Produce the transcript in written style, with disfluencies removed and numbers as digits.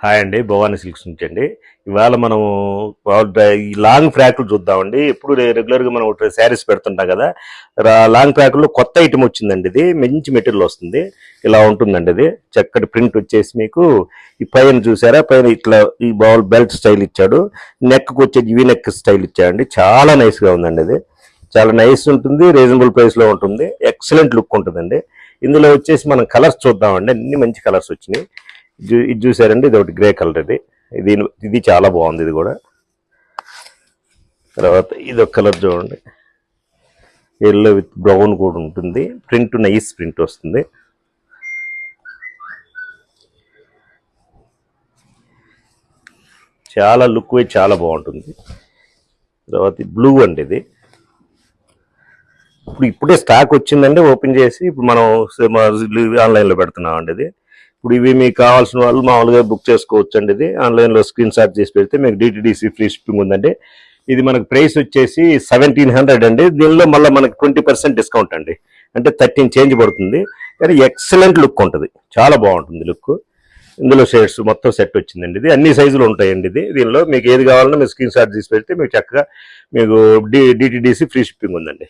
Hi అండి, Bhavani silks నుంచి అండి. ఇవాళ మనము ఈ లాంగ్ ఫ్రాక్లు చూద్దామండి. ఎప్పుడు రెగ్యులర్గా మనం శారీస్ పెడుతుంటాం కదా, లాంగ్ ఫ్రాక్లో కొత్త ఐటమ్ వచ్చిందండి. ఇది మంచి మెటీరియల్ వస్తుంది, ఇలా ఉంటుందండి. ఇది చక్కటి ప్రింట్ వచ్చేసి మీకు ఈ పైన చూసారా, పైన ఇట్లా ఈ బాల్ బెల్ట్ స్టైల్ ఇచ్చాడు, నెక్కి వచ్చేది వీ నెక్ స్టైల్ ఇచ్చాడండి. చాలా నైస్గా ఉందండి. ఇది చాలా నైస్ ఉంటుంది, రీజనబుల్ ప్రైస్లో ఉంటుంది, ఎక్సలెంట్ లుక్ ఉంటుందండి. ఇందులో వచ్చేసి మనం కలర్స్ చూద్దామండి. అన్ని మంచి కలర్స్ వచ్చినాయి. ఇది చూసారండి, ఇది ఒకటి గ్రే కలర్. ఇది చాలా బాగుంది. ఇది కూడా తర్వాత ఇది ఒక కలర్ చూడండి, ఎల్లో విత్ బ్రౌన్ కూడా ఉంటుంది. ప్రింట్ నైస్ ప్రింట్ వస్తుంది. చాలా లుక్ వైజ్ చాలా బాగుంటుంది. తర్వాత బ్లూ అండి, ఇది ఇప్పుడే స్టాక్ వచ్చిందండి. ఓపెన్ చేసి ఇప్పుడు మనం ఆన్లైన్లో పెడుతున్నాం అండి. ఇది ఇప్పుడు ఇవి మీకు కావాల్సిన వాళ్ళు మామూలుగా బుక్ చేసుకోవచ్చు అండి. ఇది ఆన్లైన్లో స్క్రీన్ షాట్ చేసి పెడితే మీకు DTDC ఫ్రీ షిప్పింగ్ ఉందండి. ఇది మనకు ప్రైస్ వచ్చేసి 1700 అండి. దీనిలో మళ్ళీ మనకి 20% డిస్కౌంట్ అండి, అంటే 13 చేంజ్ పడుతుంది. కానీ ఎక్సలెంట్ లుక్ ఉంటుంది, చాలా బాగుంటుంది లుక్. ఇందులో షేడ్స్ మొత్తం సెట్ వచ్చిందండి. ఇది అన్ని సైజులు ఉంటాయండి. దీనిలో మీకు ఏది కావాలన్నా మీరు స్క్రీన్ షాట్ చేసి పెడితే మీకు చక్కగా మీకు DTDC ఫ్రీ షిప్పింగ్ ఉందండి.